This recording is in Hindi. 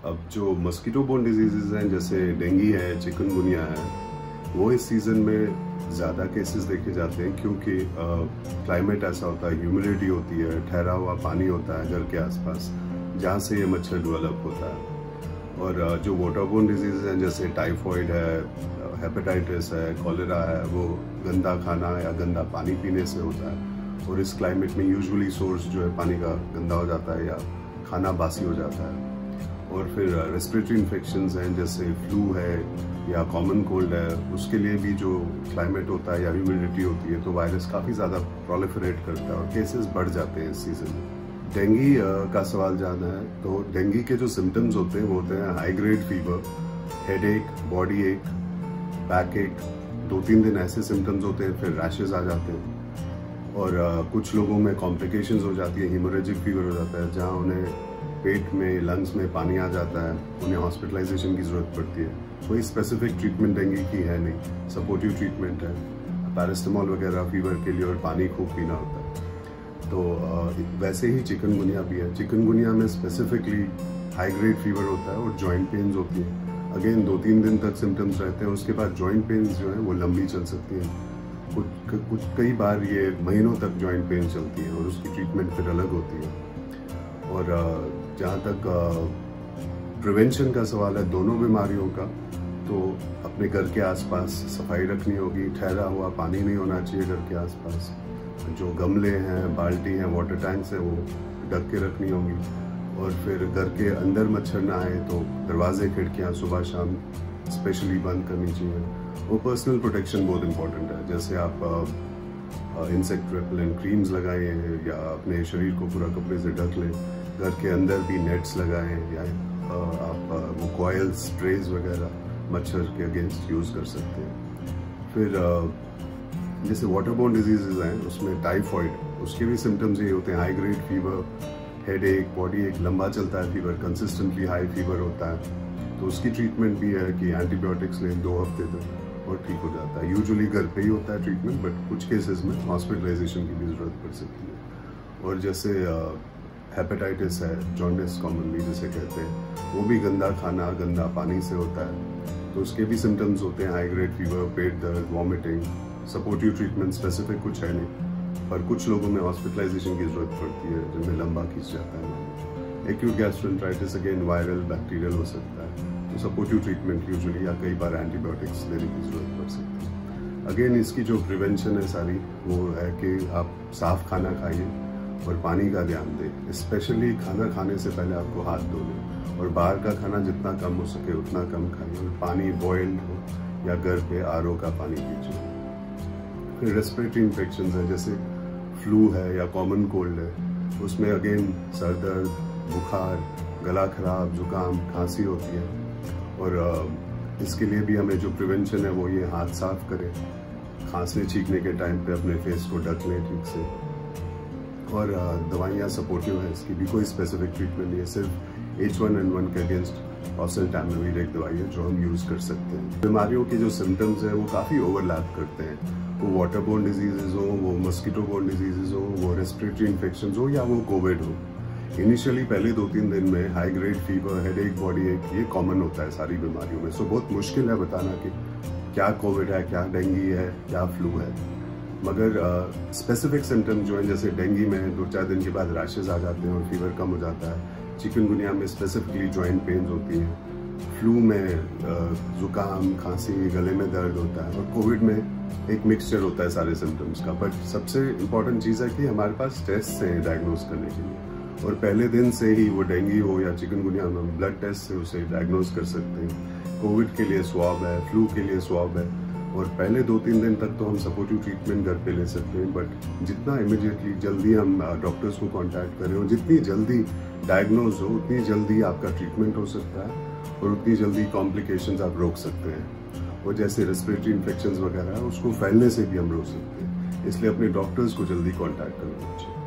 अब जो मस्कीटो बोर्न डिजीज़ हैं जैसे डेंगू है, चिकनगुनिया है, वो इस सीज़न में ज़्यादा केसेस देखे जाते हैं क्योंकि क्लाइमेट ऐसा होता है, ह्यूमिडिटी होती है, ठहरा हुआ पानी होता है घर के आसपास, जहाँ से ये मच्छर डेवलप होता है। और जो वाटरबोर्न डिजीज़ हैं जैसे टाइफॉइड है, हेपेटाइटिस है, कॉलेरा है, वो गंदा खाना या गंदा पानी पीने से होता है। और इस क्लाइमेट में यूजुअली सोर्स जो है पानी का गंदा हो जाता है या खाना बासी हो जाता है। और फिर रेस्पिरेटरी इन्फेक्शंस हैं जैसे फ्लू है या कॉमन कोल्ड है, उसके लिए भी जो क्लाइमेट होता है या ह्यूमिडिटी होती है तो वायरस काफ़ी ज़्यादा प्रोलिफरेट करता है और केसेस बढ़ जाते हैं इस सीज़न में। डेंगू का सवाल जानना है तो डेंगू के जो सिम्टम्स होते हैं वो होते हैं हाई ग्रेड फीवर, हेड एक, बॉडी एक, बैक एक, 2-3 दिन ऐसे सिम्टम्स होते हैं, फिर रैशेज आ जाते हैं। और कुछ लोगों में कॉम्प्लिकेशंस हो जाती है, हीमोरेजिक फीवर हो जाता है जहाँ उन्हें पेट में, लंग्स में पानी आ जाता है, उन्हें हॉस्पिटलाइजेशन की ज़रूरत पड़ती है। कोई स्पेसिफिक ट्रीटमेंट डेंगू की है नहीं, सपोर्टिव ट्रीटमेंट है, पैरास्टामोल वगैरह फीवर के लिए और पानी खूब पीना होता है। तो वैसे ही चिकनगुनिया भी है। चिकनगुनिया में स्पेसिफिकली हाई ग्रेड फीवर होता है और जॉइंट पेन्स होती हैं। अगेन 2-3 दिन तक सिम्टम्स रहते हैं, उसके बाद जॉइंट पेन्स जो है वो लंबी चल सकती हैं। कुछ कई बार ये महीनों तक जॉइंट पेन चलती है और उसकी ट्रीटमेंट फिर अलग होती है। और जहाँ तक प्रिवेंशन का सवाल है दोनों बीमारियों का, तो अपने घर के आसपास सफाई रखनी होगी, ठहरा हुआ पानी नहीं होना चाहिए घर के आसपास, जो गमले हैं, बाल्टी हैं, वाटर टैंक्स हैं वो ढक के रखनी होगी। और फिर घर के अंदर मच्छर ना आए तो दरवाजे खिड़कियाँ सुबह शाम स्पेशली बंद करनी चाहिए। वो पर्सनल प्रोटेक्शन बहुत इंपॉर्टेंट है, जैसे आप इंसेक्ट रेपेलेंट क्रीम्स लगाएं या अपने शरीर को पूरा कपड़े से ढक लें। घर के अंदर भी नेट्स लगाएं या आप वो कॉयल स्प्रेज वगैरह मच्छर के अगेंस्ट यूज़ कर सकते हैं। फिर जैसे वाटरबोर्न डिजीज़ हैं उसमें टाइफॉइड, उसके भी सिम्टम्स ये होते हैं हाई ग्रेड फीवर, हेड एक, बॉडी एक, लंबा चलता है फीवर, कंसिस्टेंटली हाई फीवर होता है, तो उसकी ट्रीटमेंट भी है कि एंटीबायोटिक्स लें 2 हफ्ते तक और ठीक हो जाता है। यूजुअली घर पे ही होता है ट्रीटमेंट, बट कुछ केसेस में हॉस्पिटलाइजेशन की भी ज़रूरत पड़ सकती है। और जैसे हेपेटाइटिस है, जॉन्डिस कॉमनली जिसे कहते हैं, वो भी गंदा खाना, गंदा पानी से होता है, तो उसके भी सिम्टम्स होते हैं हाई ग्रेड फीवर, पेट दर्द, वॉमिटिंग। सपोर्टिव ट्रीटमेंट स्पेसिफिक कुछ है नहीं, पर कुछ लोगों में हॉस्पिटलाइजेशन की ज़रूरत पड़ती है जिनमें लंबा खींच जाता है। Acute gastroenteritis again viral, bacterial हो सकता है, तो सपोर्टिव ट्रीटमेंट यूजुअली या कई बार एंटीबायोटिक्स लेने की ज़रूरत पड़ सकती है। अगेन इसकी जो प्रिवेंशन है सारी वो है कि आप साफ़ खाना खाइए और पानी का ध्यान दें। स्पेशली खाना खाने से पहले आपको हाथ धो लें और बाहर का खाना जितना कम हो सके उतना कम खाइए और पानी बॉइल्ड हो या घर पे आरओ का पानी पीजिए। फिर रेस्पिरेटरी इन्फेक्शन है जैसे फ्लू है या कॉमन कोल्ड है, उसमें अगेन सर दर्द, बुखार, गला खराब, जुकाम, खांसी होती है। और इसके लिए भी हमें जो प्रिवेंशन है वो ये हाथ साफ करें, खांसने छींकने के टाइम पे अपने फेस को ढक लें ठीक से। और दवाइयाँ सपोर्टिव हैं, इसकी भी कोई स्पेसिफिक ट्रीटमेंट नहीं है, सिर्फ H1N1 के अगेंस्ट ऑसेल्टामिविर एक दवाई है जो हम यूज़ कर सकते हैं। बीमारियों के जो सिम्टम्स हैं वो काफ़ी ओवरलैप करते हैं, वो वाटरबोर्न डिजीज़ हो, वो मस्कीटो बोर्न डिजीज़ हो, वो रेस्पिरेटरी इन्फेक्शन हो या वो कोविड हो। इनिशियली पहले 2-3 दिन में high grade fever, headache, body एक, ये कॉमन होता है सारी बीमारियों में। सो बहुत मुश्किल है बताना कि क्या कोविड है, क्या डेंगू है, क्या फ्लू है। मगर स्पेसिफिक सिम्टम्स जो हैं जैसे डेंगू में 2-4 दिन के बाद रैशेज आ जाते हैं और फीवर कम हो जाता है, चिकनगुनिया में स्पेसिफिकली जॉइंट पेन्स होती हैं, फ्लू में जुकाम, खांसी, गले में दर्द होता है, और कोविड में एक मिक्सचर होता है सारे सिम्टम्स का। बट सबसे इम्पॉर्टेंट चीज़ है कि हमारे पास टेस्ट से डायग्नोज करने के लिए, और पहले दिन से ही वो डेंगू हो या चिकनगुनिया में ब्लड टेस्ट से उसे डायग्नोज कर सकते हैं। कोविड के लिए स्वैब है, फ्लू के लिए स्वैब है, और पहले 2-3 दिन तक तो हम सपोर्टिव ट्रीटमेंट घर पे ले सकते हैं। बट जितना इमीडिएटली जल्दी हम डॉक्टर्स को कांटेक्ट करें और जितनी जल्दी डायग्नोज हो उतनी जल्दी आपका ट्रीटमेंट हो सकता है और उतनी जल्दी कॉम्प्लिकेशंस आप रोक सकते हैं। और जैसे रेस्पिरेटरी इन्फेक्शंस वगैरह उसको फैलने से भी हम रोक सकते हैं, इसलिए अपने डॉक्टर्स को जल्दी कांटेक्ट करना चाहिए।